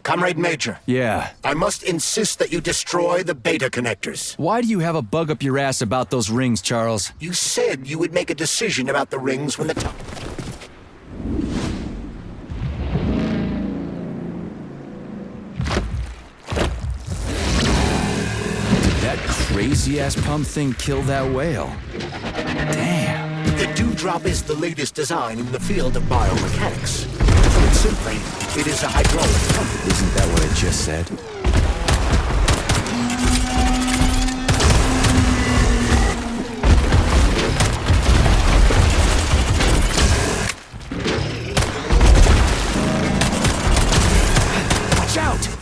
Comrade Major. Yeah. I must insist that you destroy the beta connectors. Why do you have a bug up your ass about those rings, Charles? You said you would make a decision about the rings when the time... That crazy-ass pump thing kill that whale. Damn. The Dewdrop is the latest design in the field of biomechanics. Put simply, it is a hydraulic pump. Isn't that what I just said? Watch out!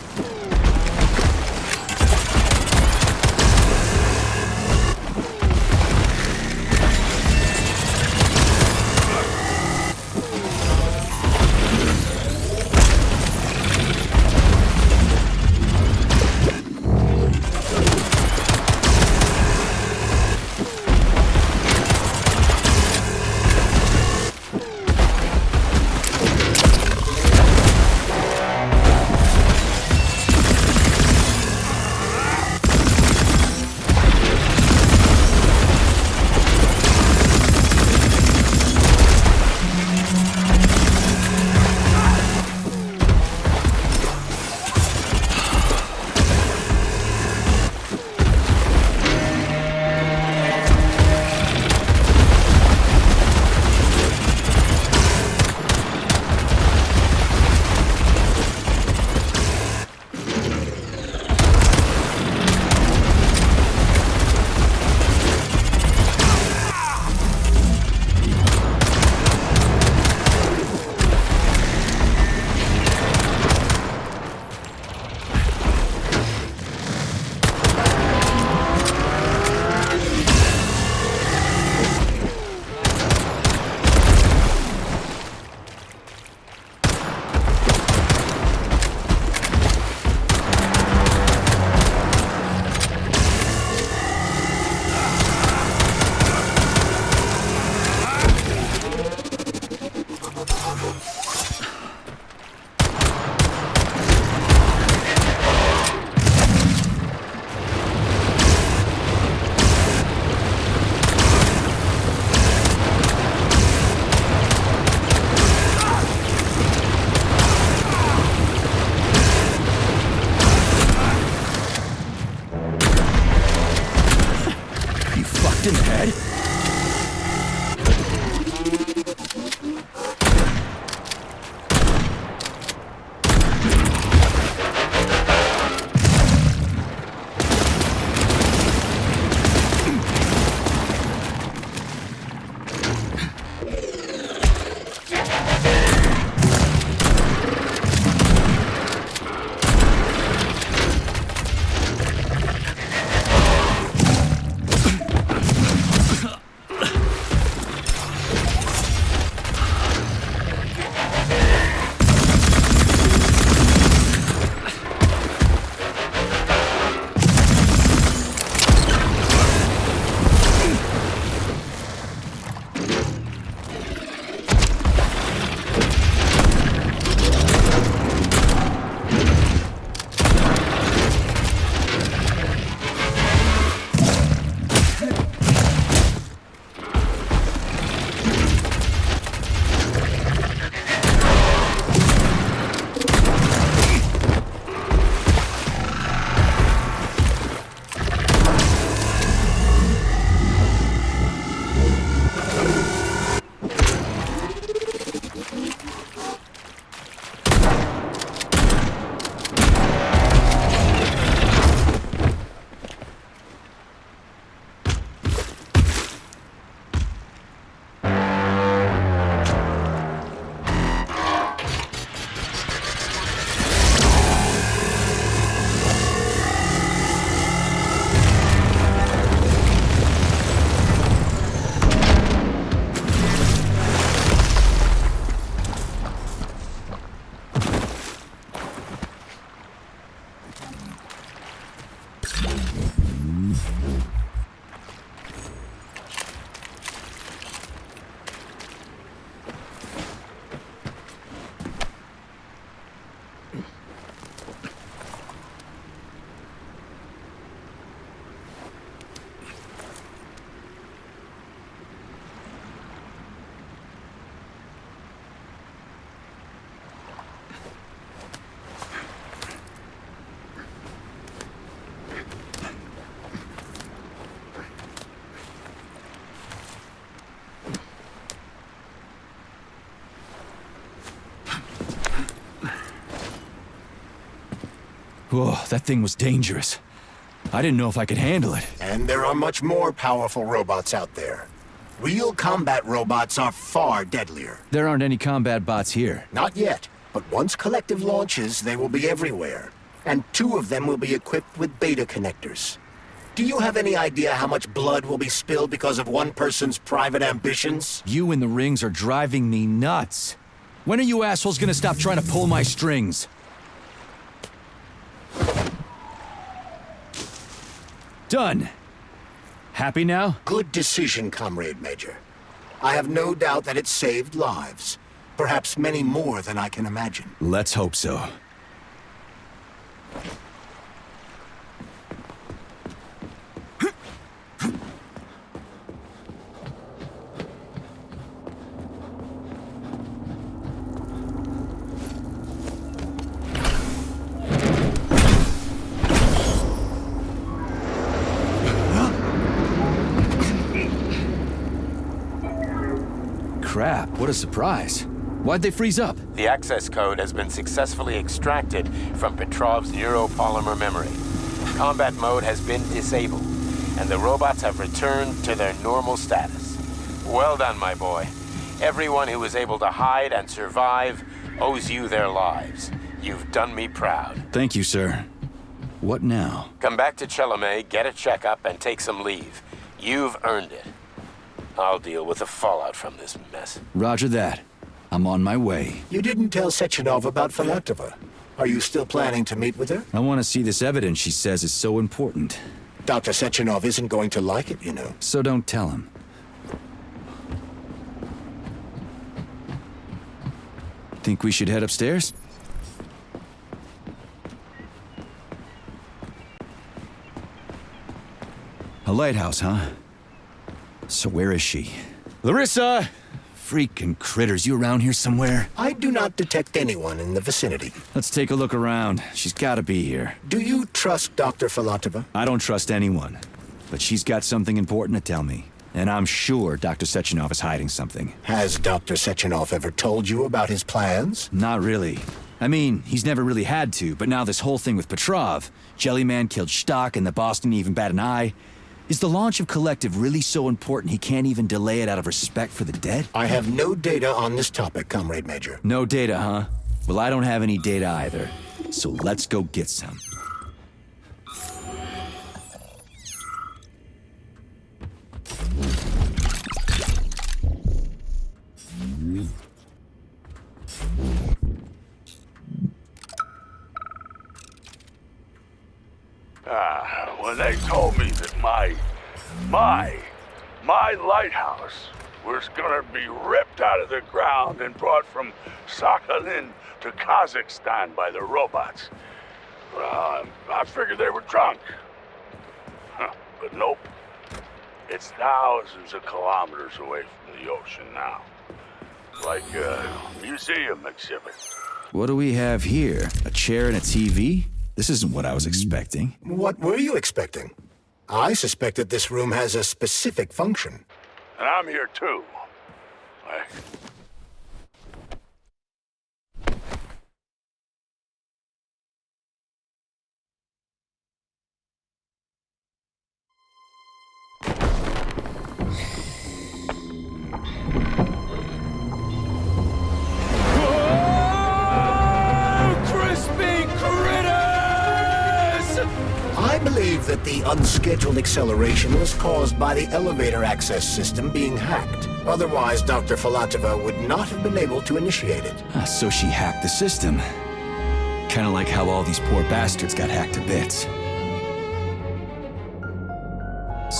In the head? Whoa, that thing was dangerous. I didn't know if I could handle it. And there are much more powerful robots out there. Real combat robots are far deadlier. There aren't any combat bots here. Not yet, but once Collective launches, they will be everywhere. And 2 of them will be equipped with beta connectors. Do you have any idea how much blood will be spilled because of one person's private ambitions? You and the rings are driving me nuts. When are you assholes gonna stop trying to pull my strings? Done. Happy now? Good decision, Comrade Major. I have no doubt that it saved lives. Perhaps many more than I can imagine. Let's hope so. Crap, what a surprise. Why'd they freeze up? The access code has been successfully extracted from Petrov's neuropolymer memory. Combat mode has been disabled, and the robots have returned to their normal status. Well done, my boy. Everyone who was able to hide and survive owes you their lives. You've done me proud. Thank you, sir. What now? Come back to Chelomey, get a checkup, and take some leave. You've earned it. I'll deal with the fallout from this mess. Roger that. I'm on my way. You didn't tell Sechenov about Filatova. Are you still planning to meet with her? I want to see this evidence she says is so important. Dr. Sechenov isn't going to like it, you know. So don't tell him. Think we should head upstairs? A lighthouse, huh? So where is she? Larissa! Freaking critters, you around here somewhere? I do not detect anyone in the vicinity. Let's take a look around. She's gotta be here. Do you trust Dr. Filatova? I don't trust anyone. But she's got something important to tell me. And I'm sure Dr. Sechenov is hiding something. Has Dr. Sechenov ever told you about his plans? Not really. I mean, he's never really had to, but now this whole thing with Petrov, Jellyman killed Stock and the boss didn't even bat an eye. Is the launch of Collective really so important he can't even delay it out of respect for the dead? I have no data on this topic, Comrade Major. No data, huh? Well, I don't have any data either. So let's go get some. When they told me that my lighthouse was gonna be ripped out of the ground and brought from Sakhalin to Kazakhstan by the robots, I figured they were drunk. But nope. It's thousands of kilometers away from the ocean now. Like a museum exhibit. What do we have here? A chair and a TV? This isn't what I was expecting. What were you expecting? I suspect that this room has a specific function. And I'm here too. I believe that the unscheduled acceleration was caused by the elevator access system being hacked. Otherwise, Dr. Filatova would not have been able to initiate it. So she hacked the system. Kinda like how all these poor bastards got hacked to bits.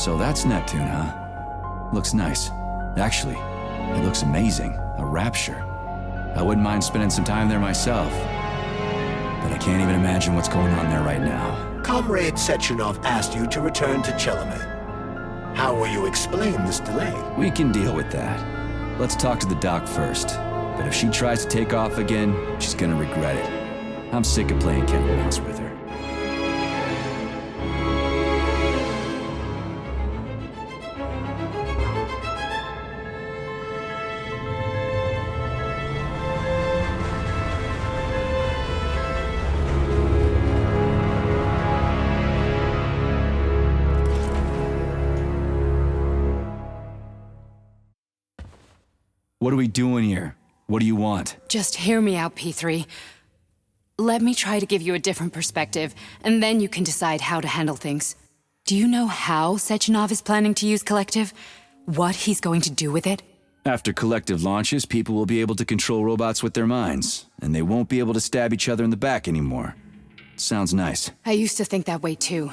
So that's Neptune, huh? Looks nice. Actually, it looks amazing. A rapture. I wouldn't mind spending some time there myself. But I can't even imagine what's going on there right now. Comrade Sechenov asked you to return to Chelomey. How will you explain this delay? We can deal with that. Let's talk to the doc first. But if she tries to take off again, she's gonna regret it. I'm sick of playing cat and mouse with her. we doing here? What do you want? Just hear me out, P3. Let me try to give you a different perspective, and then you can decide how to handle things. Do you know how Sechenov is planning to use Collective? What he's going to do with it? After Collective launches, people will be able to control robots with their minds, and they won't be able to stab each other in the back anymore. Sounds nice. I used to think that way too,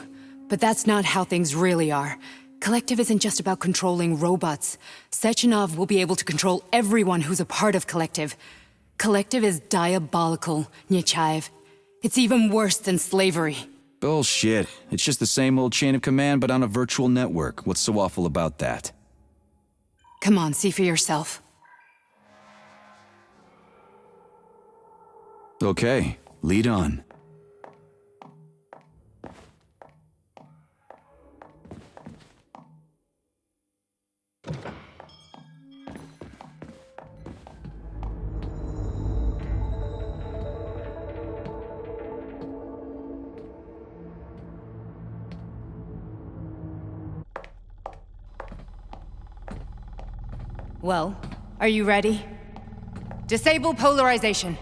but that's not how things really are. Collective isn't just about controlling robots. Sechenov will be able to control everyone who's a part of Collective. Collective is diabolical, Nechayev. It's even worse than slavery. Bullshit. It's just the same old chain of command, but on a virtual network. What's so awful about that? Come on, see for yourself. Okay, lead on. Well, are you ready? Disable polarization.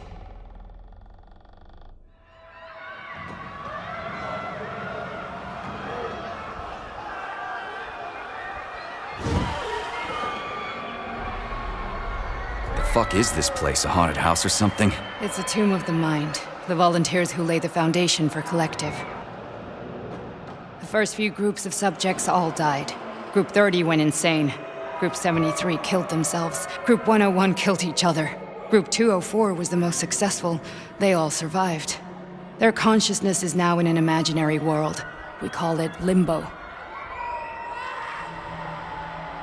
The fuck is this place? A haunted house or something? It's a tomb of the mind. The volunteers who lay the foundation for Collective. The first few groups of subjects all died. Group 30 went insane. Group 73 killed themselves. Group 101 killed each other. Group 204 was the most successful. They all survived. Their consciousness is now in an imaginary world. We call it Limbo.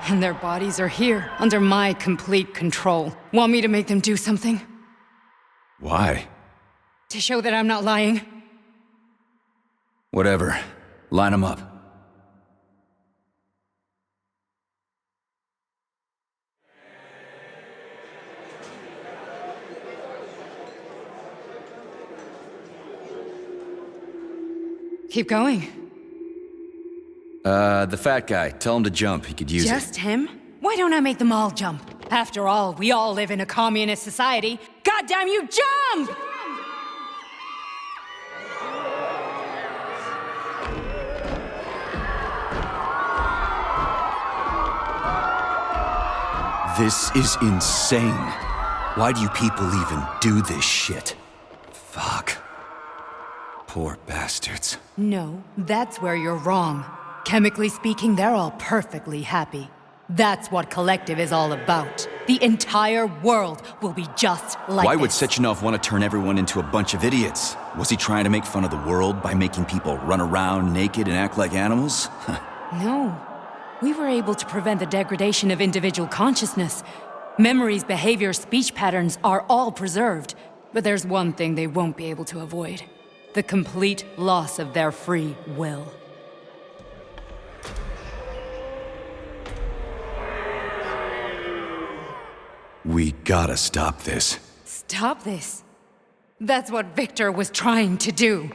And their bodies are here, under my complete control. Want me to make them do something? Why? To show that I'm not lying? Whatever. Line them up. Keep going. The fat guy. Tell him to jump. He could use it. Just him? Why don't I make them all jump? After all, we all live in a communist society. Goddamn you, jump! This is insane. Why do you people even do this shit? Fuck. Poor bastards. No, that's where you're wrong. Chemically speaking, they're all perfectly happy. That's what Collective is all about. The entire world will be just like Why would this. Sechenov want to turn everyone into a bunch of idiots? Was he trying to make fun of the world by making people run around naked and act like animals? No. We were able to prevent the degradation of individual consciousness. Memories, behavior, speech patterns are all preserved. But there's one thing they won't be able to avoid. The complete loss of their free will. We gotta stop this. Stop this. That's what Victor was trying to do.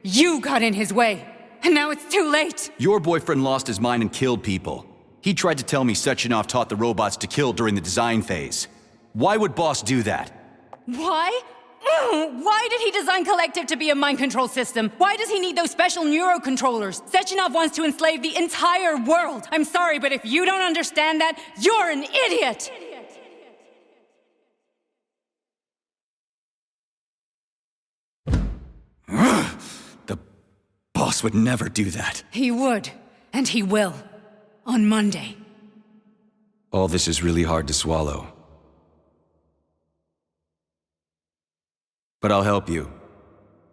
You got in his way, and now it's too late. Your boyfriend lost his mind and killed people. He tried to tell me Sechenov taught the robots to kill during the design phase. Why would Boss do that? Why? Why did he design Collective to be a mind control system? Why does he need those special neurocontrollers? Sechenov wants to enslave the entire world. I'm sorry, but if you don't understand that, you're an idiot! The boss would never do that. He would, and he will. On Monday. All this is really hard to swallow. But I'll help you.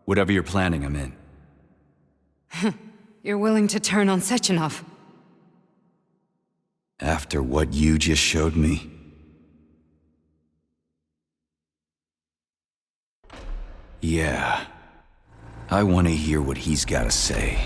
Whatever you're planning, I'm in. You're willing to turn on Sechenov? After what you just showed me? Yeah. I want to hear what he's got to say.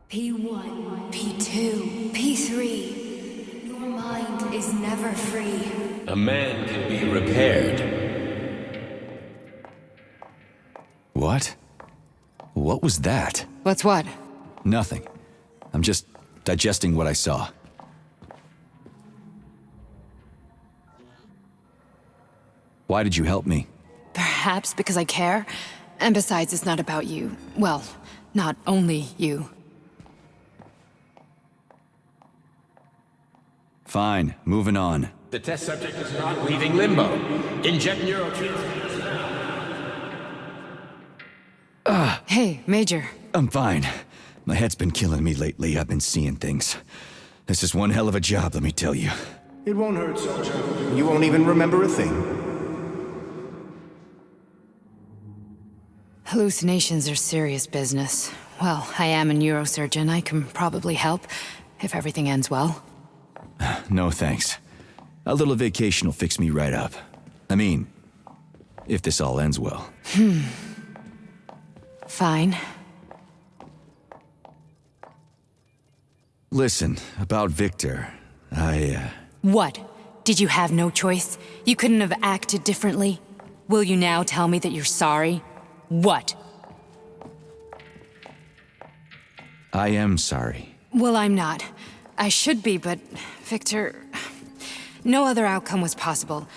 P1, P2, P3. Your mind is never free. A man can be repaired. What? What was that? What's what? Nothing. I'm just digesting what I saw. Why did you help me? Perhaps because I care. And besides, it's not about you. Well, not only you. Fine, moving on. The test subject is not leaving limbo. Inject neurotransmitters now. Hey, Major. I'm fine. My head's been killing me lately. I've been seeing things. This is one hell of a job, let me tell you. It won't hurt, soldier. You won't even remember a thing. Hallucinations are serious business. Well, I am a neurosurgeon. I can probably help, if everything ends well. No thanks. A little vacation will fix me right up. I mean, if this all ends well. Fine. Listen, about Victor, What? Did you have no choice? You couldn't have acted differently? Will you now tell me that you're sorry? What? I am sorry. Well, I'm not. I should be, but Victor... No other outcome was possible.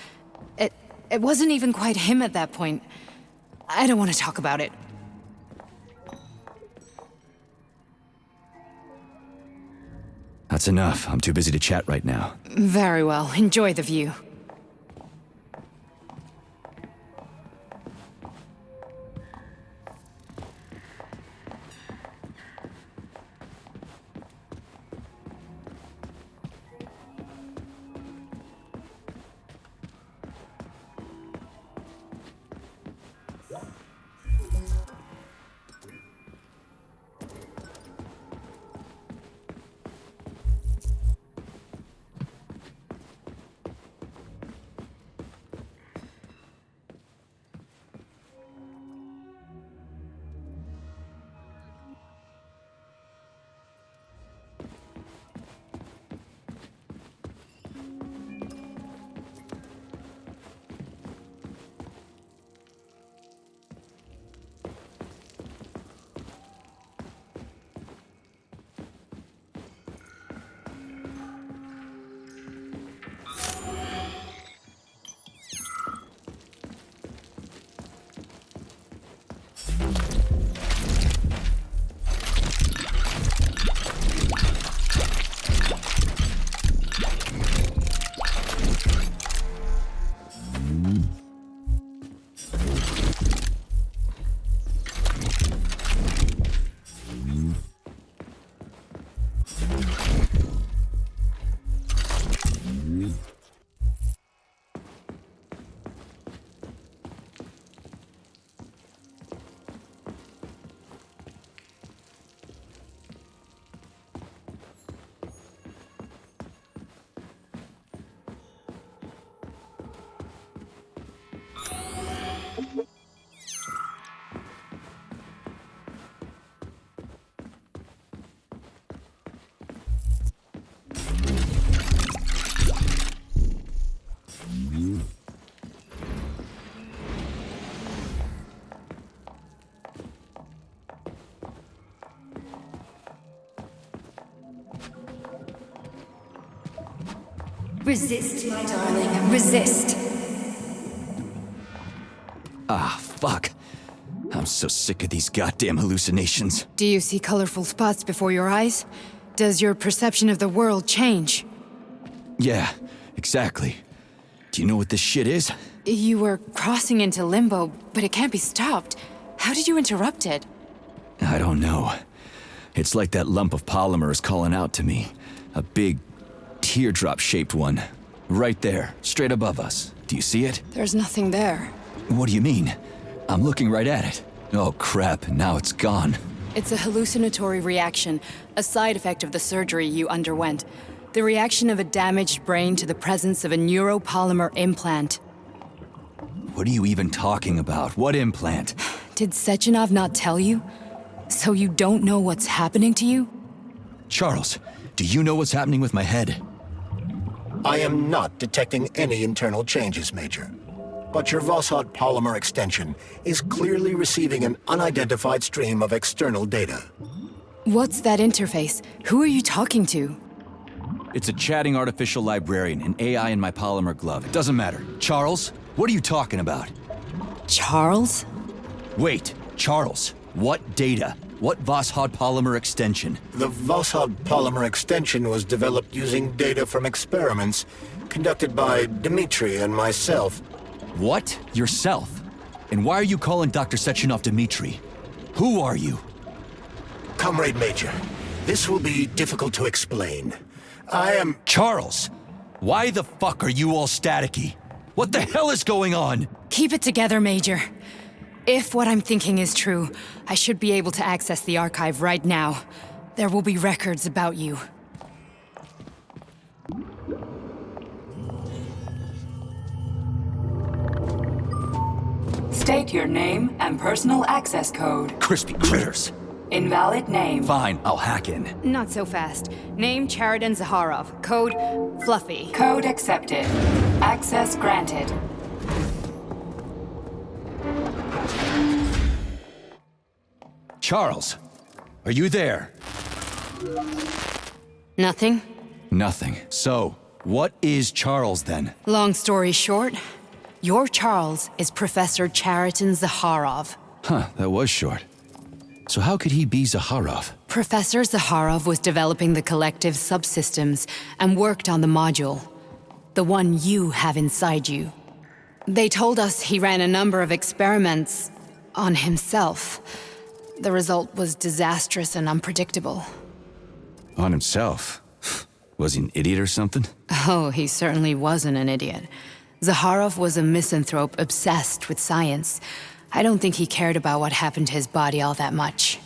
It wasn't even quite him at that point. I don't want to talk about it. That's enough. I'm too busy to chat right now. Very well. Enjoy the view. Resist, my darling. Resist. Ah, fuck. I'm so sick of these goddamn hallucinations. Do you see colorful spots before your eyes? Does your perception of the world change? Yeah, exactly. Do you know what this shit is? You were crossing into limbo, but it can't be stopped. How did you interrupt it? I don't know. It's like that lump of polymer is calling out to me. A big, teardrop-shaped one. Right there, straight above us. Do you see it? There's nothing there. What do you mean? I'm looking right at it. Oh crap, now it's gone. It's a hallucinatory reaction, a side effect of the surgery you underwent. The reaction of a damaged brain to the presence of a neuropolymer implant. What are you even talking about? What implant? Did Sechenov not tell you? So you don't know what's happening to you? Charles, do you know what's happening with my head? I am not detecting any internal changes, Major. But your Vossard polymer extension is clearly receiving an unidentified stream of external data. What's that interface? Who are you talking to? It's a chatting artificial librarian, an AI in my polymer glove. It doesn't matter. Charles, what are you talking about? Charles? Wait, Charles, what data? What Voskhod polymer extension? The Voskhod polymer extension was developed using data from experiments conducted by Dmitri and myself. What? Yourself? And why are you calling Dr. Sechenov Dmitri? Who are you? Comrade Major, this will be difficult to explain. I am... Charles! Why the fuck are you all staticky? What the hell is going on? Keep it together, Major. If what I'm thinking is true, I should be able to access the archive right now. There will be records about you. State your name and personal access code. Crispy critters. Invalid name. Fine, I'll hack in. Not so fast. Name Chariton Zaharov. Code Fluffy. Code accepted. Access granted. Charles, are you there? Nothing? Nothing. So, what is Charles then? Long story short, your Charles is Professor Chariton Zaharov. Huh, that was short. So how could he be Zaharov? Professor Zaharov was developing the collective subsystems and worked on the module. The one you have inside you. They told us he ran a number of experiments on himself. The result was disastrous and unpredictable. On himself? Was he an idiot or something? Oh, he certainly wasn't an idiot. Zaharov was a misanthrope obsessed with science. I don't think he cared about what happened to his body all that much.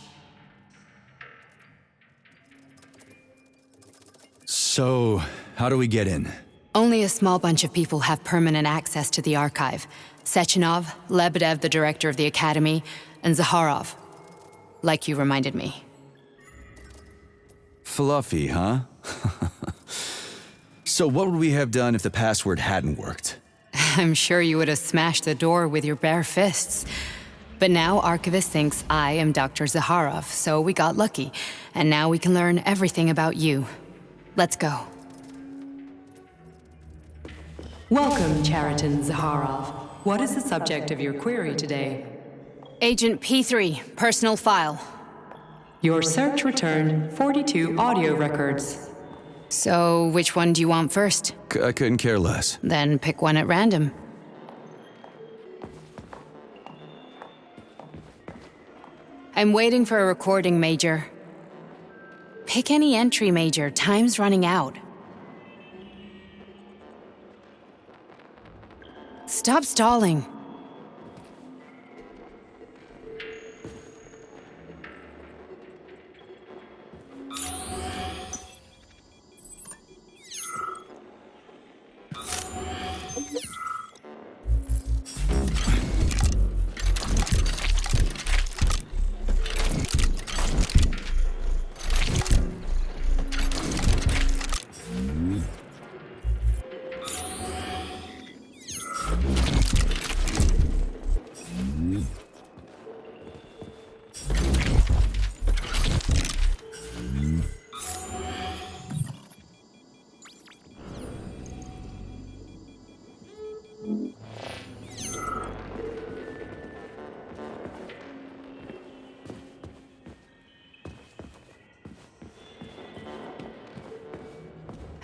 So, how do we get in? Only a small bunch of people have permanent access to the archive. Sechenov, Lebedev, the director of the Academy, and Zaharov. Like you reminded me. Fluffy, huh? So what would we have done if the password hadn't worked? I'm sure you would have smashed the door with your bare fists. But now Archivist thinks I am Dr. Zaharov, so we got lucky. And now we can learn everything about you. Let's go. Welcome, Chariton Zaharov. What is the subject of your query today? Agent P3, personal file. Your search returned 42 audio records. So, which one do you want first? I couldn't care less. Then pick one at random. I'm waiting for a recording, Major. Pick any entry, Major. Time's running out. Stop stalling.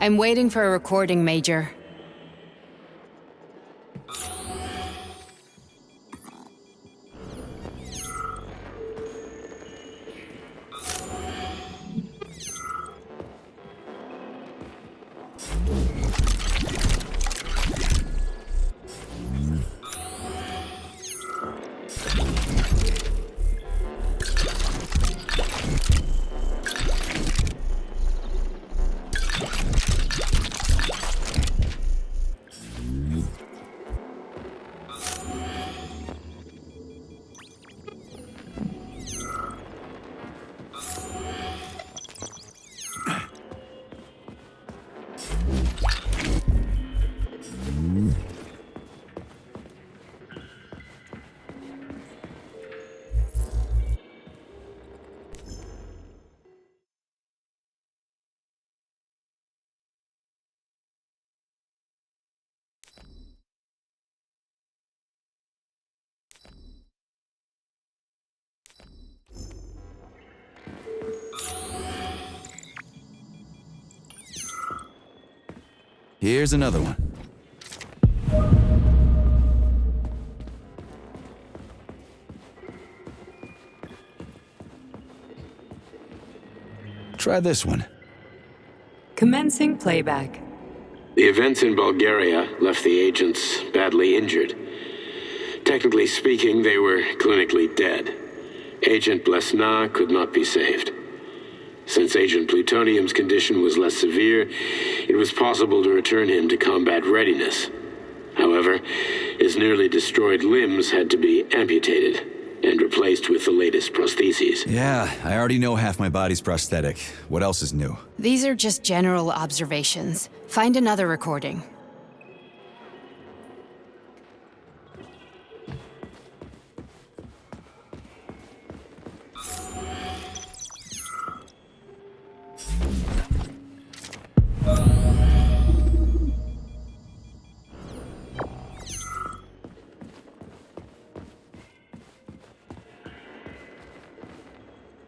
I'm waiting for a recording, Major. Here's another one. Try this one. Commencing playback. The events in Bulgaria left the agents badly injured. Technically speaking, they were clinically dead. Agent Blesna could not be saved. Since Agent Plutonium's condition was less severe, it was possible to return him to combat readiness. However, his nearly destroyed limbs had to be amputated and replaced with the latest prostheses. Yeah, I already know half my body's prosthetic. What else is new? These are just general observations. Find another recording.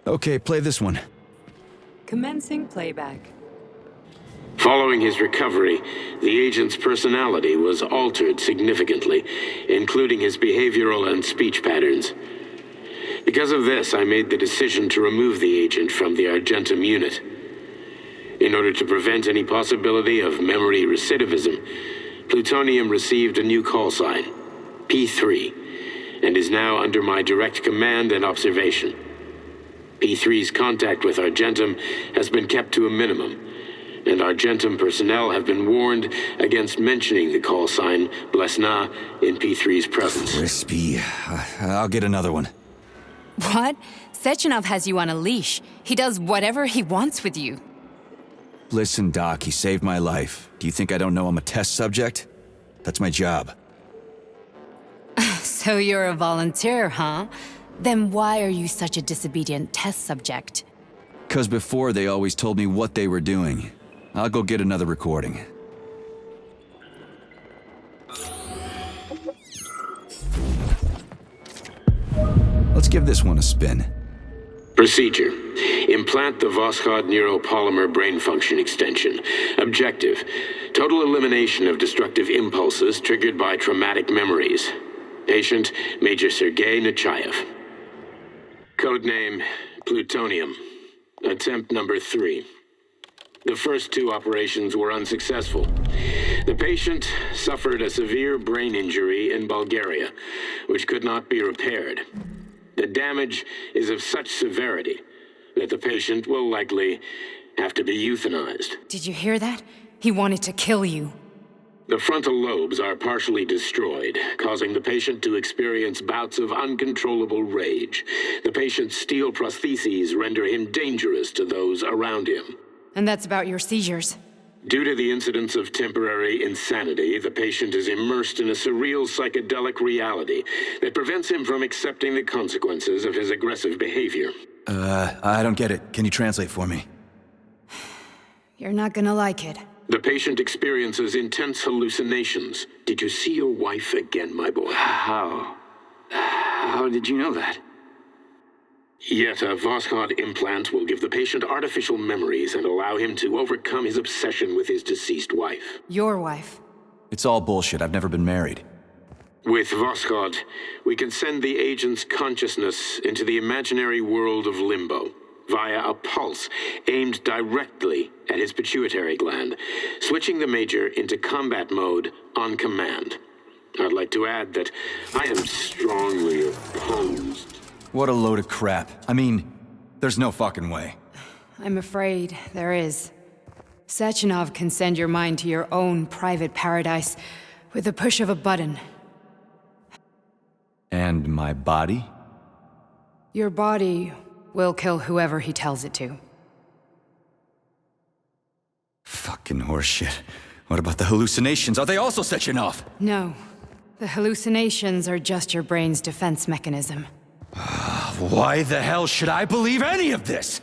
Okay, play this one. Commencing playback. Following his recovery, the agent's personality was altered significantly, including his behavioral and speech patterns. Because of this, I made the decision to remove the agent from the Argentum unit. In order to prevent any possibility of memory recidivism, Plutonium received a new call sign, P3, and is now under my direct command and observation. P3's contact with Argentum has been kept to a minimum, and Argentum personnel have been warned against mentioning the call sign Blesna in P3's presence. Crispy. I'll get another one. What? Sechenov has you on a leash. He does whatever he wants with you. Listen, Doc, he saved my life. Do you think I don't know I'm a test subject? That's my job. So you're a volunteer, huh? Then why are you such a disobedient test subject? 'Cause before they always told me what they were doing. I'll go get another recording. Let's give this one a spin. Procedure. Implant the Voskhod neuropolymer brain function extension. Objective. Total elimination of destructive impulses triggered by traumatic memories. Patient, Major Sergei Nechayev. Codename, Plutonium. Attempt number 3. The first 2 operations were unsuccessful. The patient suffered a severe brain injury in Bulgaria, which could not be repaired. The damage is of such severity that the patient will likely have to be euthanized. Did you hear that? He wanted to kill you. The frontal lobes are partially destroyed, causing the patient to experience bouts of uncontrollable rage. The patient's steel prostheses render him dangerous to those around him. And that's about your seizures. Due to the incidence of temporary insanity, the patient is immersed in a surreal psychedelic reality that prevents him from accepting the consequences of his aggressive behavior. I don't get it. Can you translate for me? You're not gonna like it. The patient experiences intense hallucinations. Did you see your wife again, my boy? How? How did you know that? Yet a Voskhod implant will give the patient artificial memories and allow him to overcome his obsession with his deceased wife. Your wife. It's all bullshit. I've never been married. With Voskhod, we can send the agent's consciousness into the imaginary world of limbo via a pulse aimed directly at his pituitary gland, switching the Major into combat mode on command. I'd like to add that I am strongly opposed. What a load of crap. I mean, there's no fucking way. I'm afraid there is. Sechenov can send your mind to your own private paradise with the push of a button. And my body? Your body will kill whoever he tells it to. Fucking horseshit. What about the hallucinations? Are they also Sechenov? No. The hallucinations are just your brain's defense mechanism. Why the hell should I believe any of this?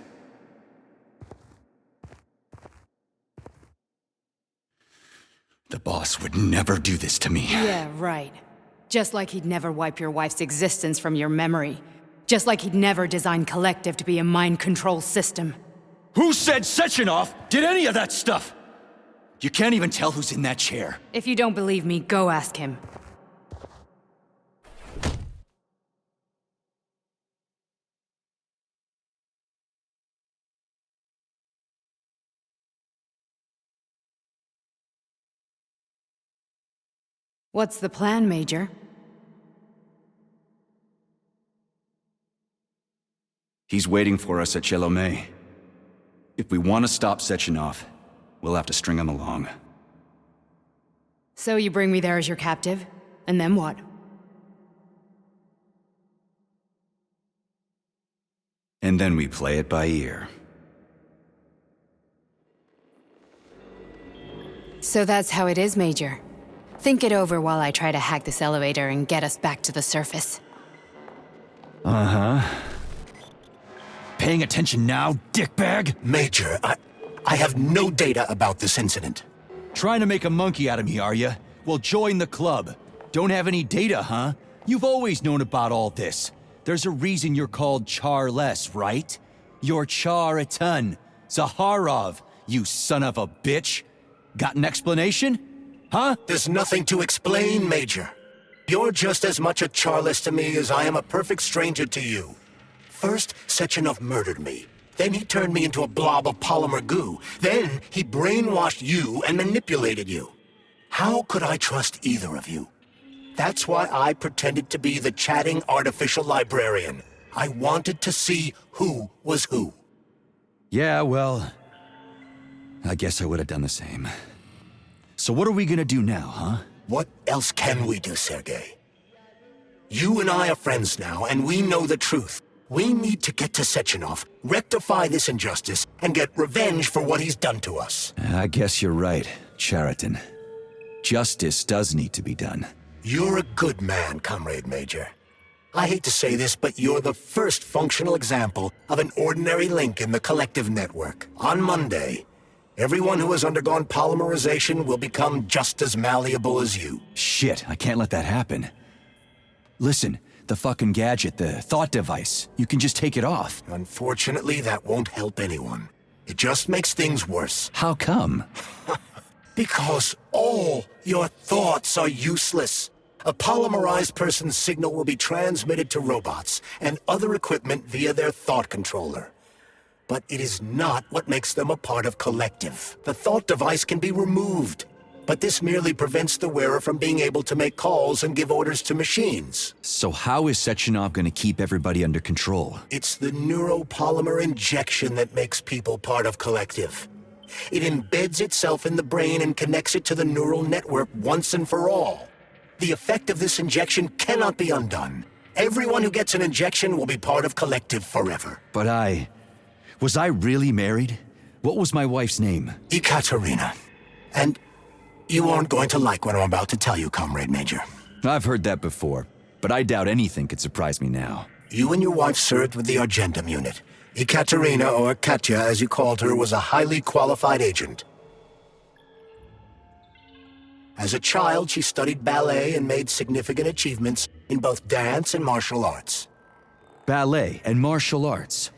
The boss would never do this to me. Yeah, right. Just like he'd never wipe your wife's existence from your memory. Just like he'd never design Collective to be a mind control system. Who said Sechenov did any of that stuff? You can't even tell who's in that chair. If you don't believe me, go ask him. What's the plan, Major? He's waiting for us at Chelomey. If we want to stop Sechenov, we'll have to string him along. So you bring me there as your captive? And then what? And then we play it by ear. So that's how it is, Major. Think it over while I try to hack this elevator and get us back to the surface. Uh-huh. Paying attention now, dickbag? Major, I have no data about this incident. Trying to make a monkey out of me, are ya? Well, join the club. Don't have any data, huh? You've always known about all this. There's a reason you're called Charless, right? You're Char-Aton. Zaharov, you son of a bitch. Got an explanation? Huh? There's nothing to explain, Major. You're just as much a Charless to me as I am a perfect stranger to you. First, Sechenov murdered me. Then he turned me into a blob of polymer goo. Then he brainwashed you and manipulated you. How could I trust either of you? That's why I pretended to be the chatting artificial librarian. I wanted to see who was who. Yeah, well, I guess I would have done the same. So what are we gonna do now, huh? What else can we do, Sergei? You and I are friends now, and we know the truth. We need to get to Sechenov, rectify this injustice, and get revenge for what he's done to us. I guess you're right, Chariton. Justice does need to be done. You're a good man, Comrade Major. I hate to say this, but you're the first functional example of an ordinary link in the collective network. On Monday, everyone who has undergone polymerization will become just as malleable as you. Shit, I can't let that happen. Listen, the fucking gadget, the thought device, you can just take it off. Unfortunately, that won't help anyone. It just makes things worse. How come? Because all your thoughts are useless. A polymerized person's signal will be transmitted to robots and other equipment via their thought controller. But it is not what makes them a part of Collective. The thought device can be removed, but this merely prevents the wearer from being able to make calls and give orders to machines. So how is Sechenov gonna keep everybody under control? It's the neuropolymer injection that makes people part of Collective. It embeds itself in the brain and connects it to the neural network once and for all. The effect of this injection cannot be undone. Everyone who gets an injection will be part of Collective forever. But was I really married? What was my wife's name? Ekaterina. And you aren't going to like what I'm about to tell you, Comrade Major. I've heard that before, but I doubt anything could surprise me now. You and your wife served with the Argentum unit. Ekaterina, or Katya as you called her, was a highly qualified agent. As a child, she studied ballet and made significant achievements in both dance and martial arts. Ballet and martial arts?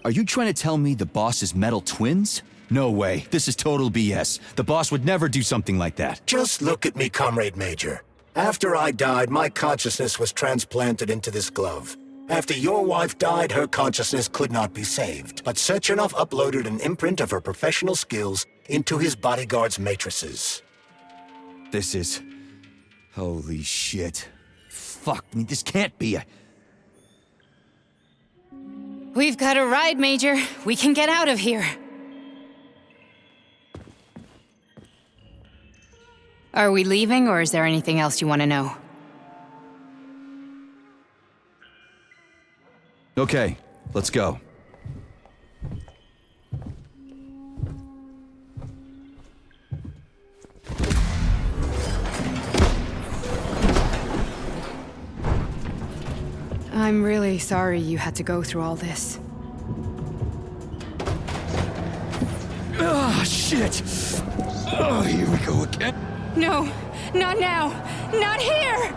Are you trying to tell me the boss is metal twins? No way, this is total BS. The boss would never do something like that. Just look at me, Comrade Major. After I died, my consciousness was transplanted into this glove. After your wife died, her consciousness could not be saved. But Sechenov uploaded an imprint of her professional skills into his bodyguard's matrices. This is... holy shit. Fuck me, this can't be a... We've got a ride, Major. We can get out of here. Are we leaving, or is there anything else you want to know? Okay, let's go. I'm really sorry you had to go through all this. Ah, shit! Oh, here we go again. No, not now! Not here!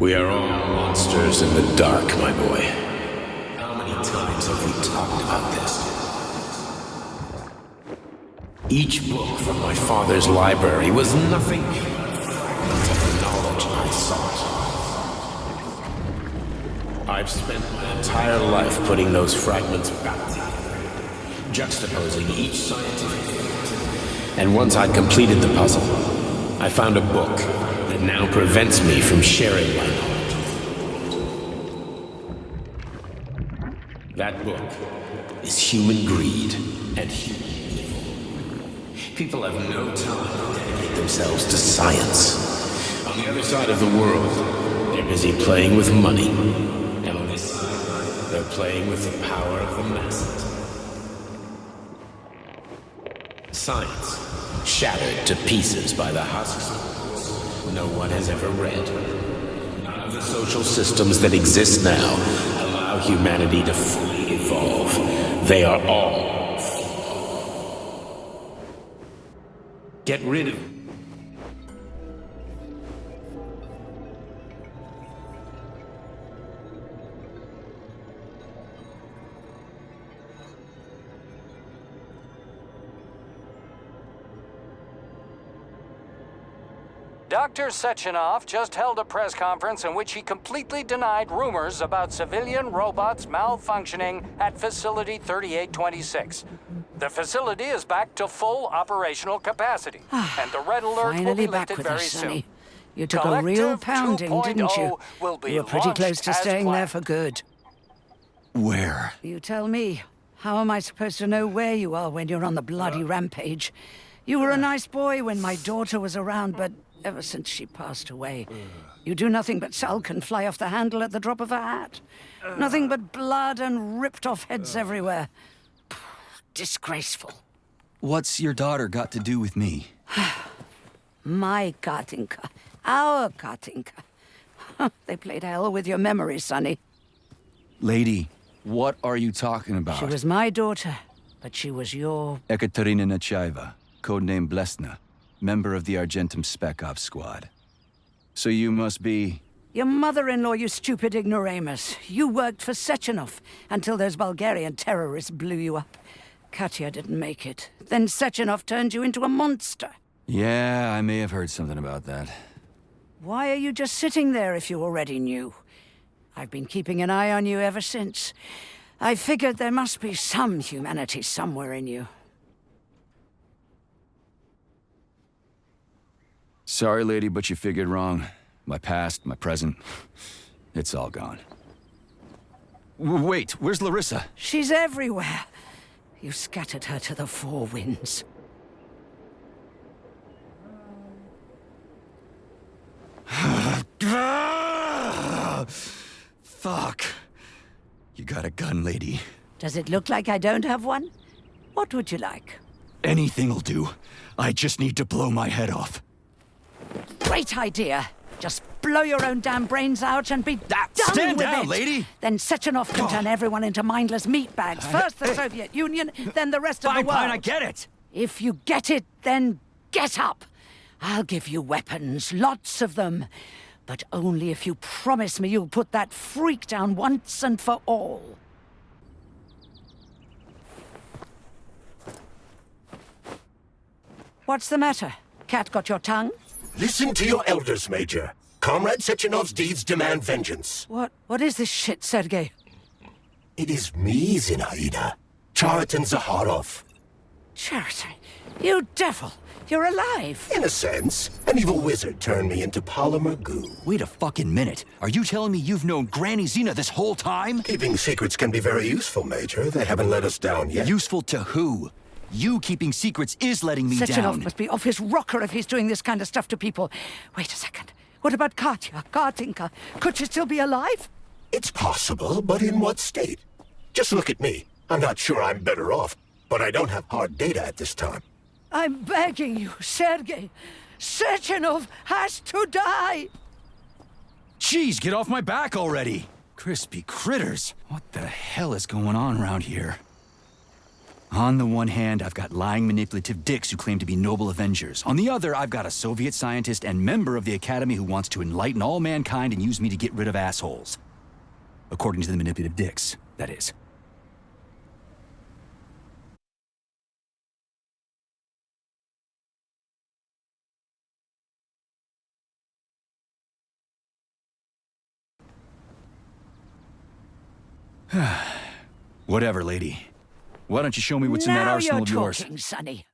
We are all monsters in the dark, my boy. How many times have we talked about this? Each book from my father's library was nothing but the knowledge I sought. I've spent my entire life putting those fragments back together, juxtaposing each scientific fact. And once I'd completed the puzzle, I found a book that now prevents me from sharing my knowledge. That book is Human Greed and Human Evil. People have no time to dedicate themselves to science. On the other side of the world, they're busy playing with money. And on this side, they're playing with the power of the masses. Science, shattered to pieces by the husks no one has ever read. None of the social systems that exist now allow humanity to fully evolve. They are all flawed. Get rid of them. Dr. Sechenov just held a press conference in which he completely denied rumors about civilian robots malfunctioning at Facility 3826. The facility is back to full operational capacity, and the red alert will be Finally back lifted with very us, soon. Sonny. You took a real Collective pounding, didn't you? 2.0 will be You were pretty close launched to as staying there planned. for good. Where? You tell me. How am I supposed to know where you are when you're on the bloody rampage? You were a nice boy when my daughter was around, but ever since she passed away, you do nothing but sulk and fly off the handle at the drop of a hat. Nothing but blood and ripped off heads everywhere. Disgraceful. What's your daughter got to do with me? My Katinka. Our Katinka. They played hell with your memory, Sonny. Lady, what are you talking about? She was my daughter, but she was your... Ekaterina Nechaeva, codename Blesna, member of the Argentum Spec Ops squad. So you must be... Your mother-in-law, you stupid ignoramus. You worked for Sechenov until those Bulgarian terrorists blew you up. Katya didn't make it. Then Sechenov turned you into a monster. Yeah, I may have heard something about that. Why are you just sitting there if you already knew? I've been keeping an eye on you ever since. I figured there must be some humanity somewhere in you. Sorry, lady, but you figured wrong. My past, my present, it's all gone. Wait, where's Larissa? She's everywhere. You scattered her to the four winds. Fuck. You got a gun, lady. Does it look like I don't have one? What would you like? Anything'll do. I just need to blow my head off. Great idea. Just blow your own damn brains out and be done stand with down, it. lady. Then Sechenov can turn everyone into mindless meatbags. First the Soviet Union, then the rest of the world. Fine, I get it. If you get it, then get up. I'll give you weapons, lots of them. But only if you promise me you'll put that freak down once and for all. What's the matter? Cat got your tongue? Listen to your elders, Major. Comrade Sechenov's deeds demand vengeance. What is this shit, Sergei? It is me, Zinaida. Chariton Zakharov. Chariton, you devil! You're alive! In a sense, an evil wizard turned me into polymer goo. Wait a fucking minute. Are you telling me you've known Granny Zina this whole time? Keeping secrets can be very useful, Major. They haven't let us down yet. Useful to who? You keeping secrets is letting me Sechenov down. must be off his rocker if he's doing this kind of stuff to people. Wait a second. What about Katya, Katinka? Could she still be alive? It's possible, but in what state? Just look at me. I'm not sure I'm better off, but I don't have hard data at this time. I'm begging you, Sergei. Sechenov has to die! Jeez, get off my back already! Crispy critters! What the hell is going on around here? On the one hand, I've got lying, manipulative dicks who claim to be noble Avengers. On the other, I've got a Soviet scientist and member of the Academy who wants to enlighten all mankind and use me to get rid of assholes. According to the manipulative dicks, that is. Whatever, lady. Why don't you show me what's in that arsenal of yours? Now you're talking, Sonny.